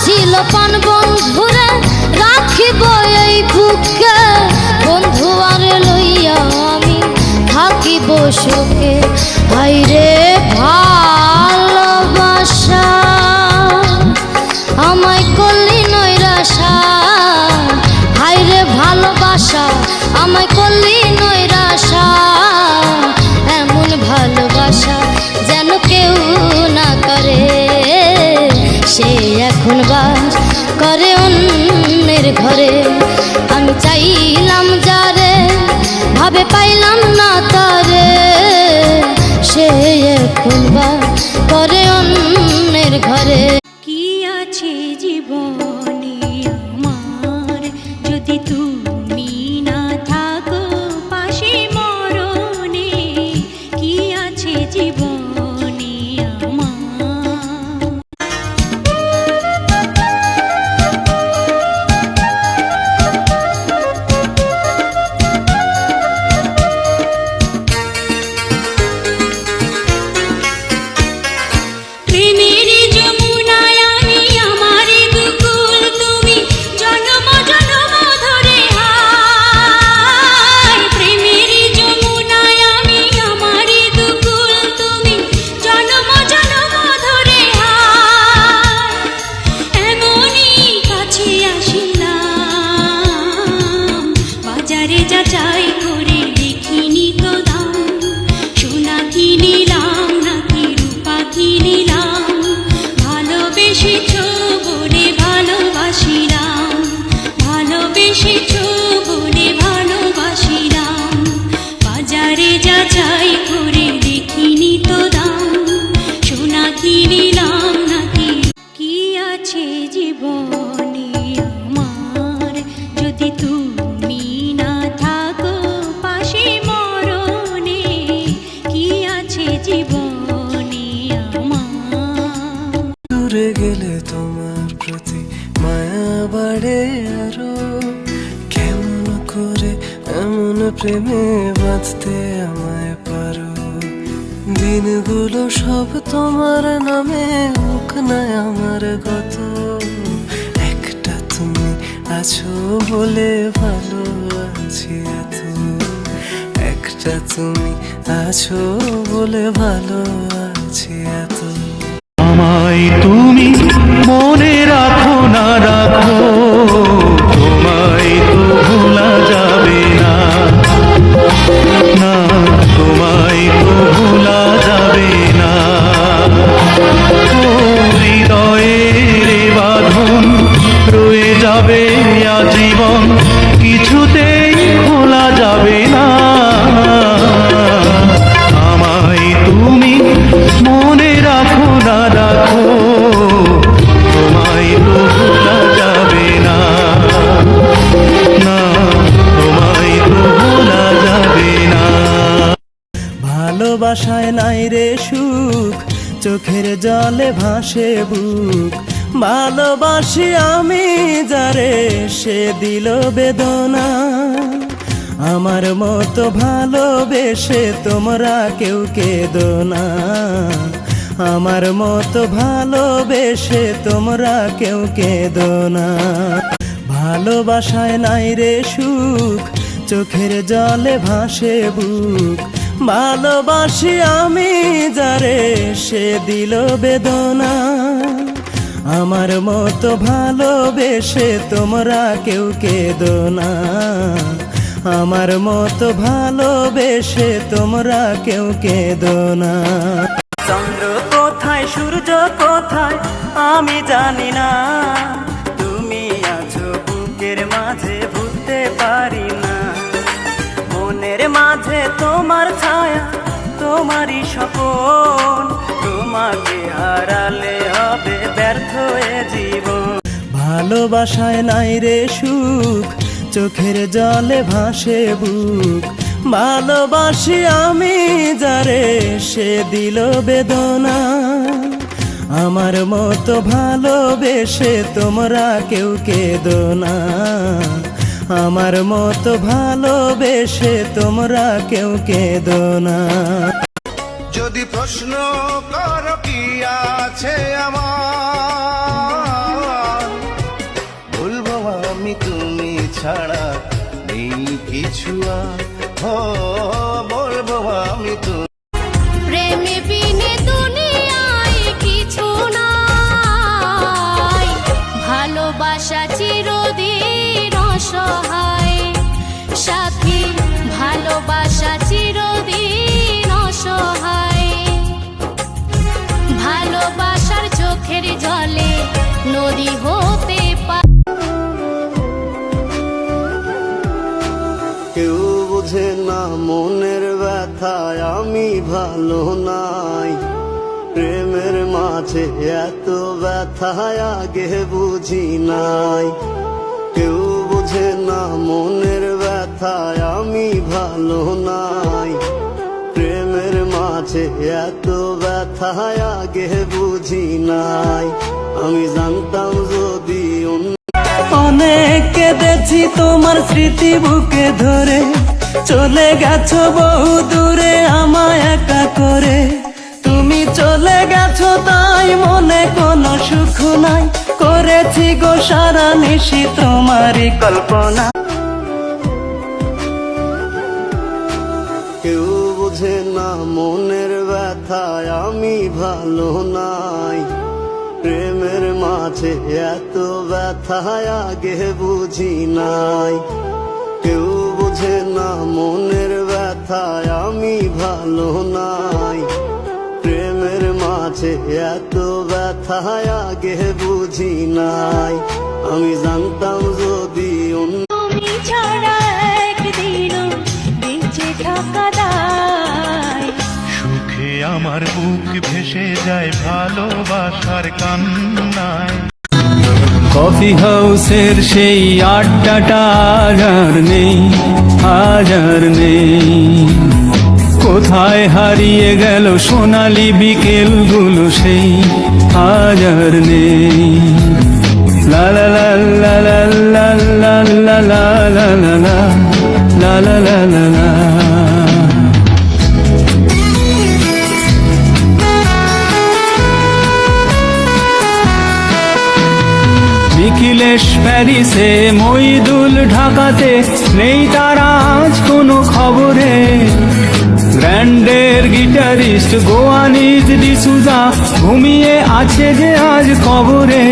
আসিল পান বন্ধুরে রাখিব এই বুকে, বন্ধু আরে লইয়া আমি থাকিব সুখে। হাইরে ভালোবাসা আমায় করলি নৈরাশা, হাইরে ভালোবাসা আমায় করলি নৈরাশা। এমন ভালোবাসা যেন কেউ না করে, সে এখন বাস করে অন্যের ঘরে। আমি চাইলাম যারে ভাবে পাইলাম না তারে, সে এখন বাস করে অন্যের ঘরে। কি আছে জীবনে আমার যদি তুমি না থাকো পাশে মরণে, কি আছে জীবনে আমার। যাচাই করে দেখিনি তো দাম, সোনা কি নিলাম নাকি রূপা কি নিলাম, ভালোবেসেছ বলে ভালোবাসিলাম, ভালোবেসেছ বলে ভালোবাসিলাম। বাজারে যাচাই করে দেখিনি তো দাম, সোনা কি নিলাম নাকি। কি আছে জীবনে আমার যদি তুমি না থাকো পাশে মরণে, কি আছে জীবনে আমার। দূরে গেলে তোমার প্রতি মায়া বাড়ে আরো, কেমন করে এমন প্রেমে বাঁচতে আমায় পারো। দিনগুলো সব তোমার নামে হোক না আমার গত, একটা তুমি আছো বলে ভালো আছি এত, একটা তুমি আছো বলে ভালো আছি এত। আমায় তুমি মনে রাখো না রাখো, তোমায় তো ভোলা যাবে না, না তোমায় তো ভোলা যাবে না। ও হৃদয়ের বাঁধন রয়ে যাবে আজীবন, কিছুতেই খোলা যাবে না। আমায় তুমি মনে রাখো না রাখো, তোমায় তো ভোলা যাবে না, না তোমায় তো ভোলা যাবে না। ভালোবাসায় নাই রে সুখ, চোখের জলে ভাসে বুক। ভালোবাসি আমি যারে সে দিল বেদনা, আমার মতো ভালোবেসে তোমরা কেউ কেঁদো না, আমার মতো ভালোবেসে তোমরা কেউ কেঁদো না। ভালোবাসায় নাই রে সুখ, চোখের জলে ভাসে বুক। ভালোবাসি আমি যারে সে দিল বেদনা, আমার মতো ভালোবেসে তোমরা কেউ কেঁদো না, আমার মতো ভালোবেসে তোমরা কেউ কেঁদো না। চন্দ্র কোথায় সূর্য কোথায় আমি জানি না, তুমি আছো বুকের মাঝে ভুলতে পারি না। মনের মাঝে তোমার ছায়া তোমারই স্বপন, তোমাকে হারালে হবে ব্যর্থ এ জীবন। ভালোবাসায় নাই রে সুখ, চোখের জলে ভাসে বুক। ভালোবাসি আমি যারে সে দিল বেদনা, আমার মতো ভালোবেসে তোমরা কেউ কেঁদো না, আমার মতো ভালোবেসে তোমরা কেউ কেঁদো না। যদি প্রশ্ন করো কি আছে আমার, ছাড়া নেই কিছু আর বলবো আমি তো প্রেমে বিনে দুনিয়ায় কিছু নাই, ভালোবাসা চিরদিন অসহায় সাথী, ভালোবাসা চিরদিন অসহায়। ভালোবাসার চোখের জলে নদী হতে পারে। কেউ বোঝে না মনের ব্যথায় আমি ভালো নাই, প্রেমের মাঝে এত ব্যথায় আগে বুঝি নাই। কেউ বোঝে না মনের ব্যথায় আমি ভালো নাই, প্রেমের মাঝে এত ব্যথায় আগে বুঝি নাই। আমি জানতাম যদি অনেক কেঁদেছি তোমার স্মৃতি বুকে ধরে, চলে গেছো বহু দূরে আমায় একা করে। তুমি চলে গেছো তাই মনে কোনো সুখ নাই, করেছি গো সারা নিশি তোমারই কল্পনা। কেউ বোঝে না মনের ব্যথায় আমি ভালো নাই, প্রেমের মাঝে এত ব্যথায় আগে বুঝি নাই। কেউ বোঝে না মনের ব্যথায় আমি ভালো নাই, প্রেমের মাঝে এত ব্যথায় আগে বুঝি নাই। আমি জানতাম যদি তুমি ছাড়া একদিনও বেঁচে থাকা দায়। সুখে আমার বুক ভেসে যায় ভালোবাসার কান্নায়। কফি হাউসের সেই আড্ডাটা আর নেই, হাজার নেই। কোথায় হারিয়ে গেল সোনালি বিকেলগুলো সেই হাজার নেই। লা লা লা লা লা লা লা লা লা লা লা লা লা লা লা লা। নিখিলেশ প্যারিসে, মইদুল ঢাকাতে, নেই তারা আজ কোনো খবরে। গ্র্যান্ডের গিটারিস্ট গোয়ানিজ ডিসুজা ঘুমিয়ে আছে যে আজ কবরে।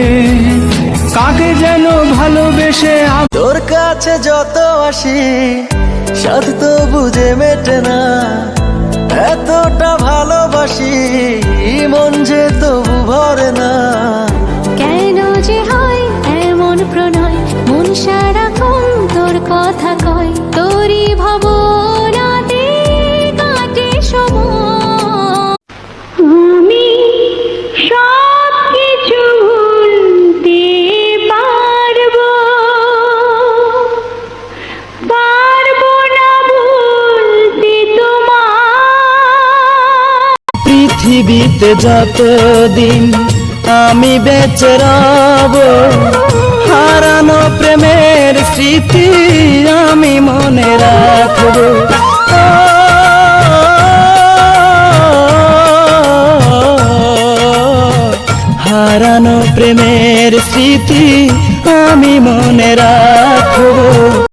কাকে যেন ভালোবেসে তোর কাছে যত আসি সাথ তো বুঝে মেটে না, এতটা ভালোবাসি মন যে তবু ভরে না। কেন যে হয় এমন প্রণয়, মন সারাক্ষণ তোর কথা কয়, তোরই ভাবনাতে কাটে সময়। আমি সব কিছু ভুলতে পারবো, পারবো না ভুলতে তোমার। পৃথিবীতে যতদিন আমি বেঁচে রব, হারানো প্রেমের স্মৃতি আমি মনে রাখবো।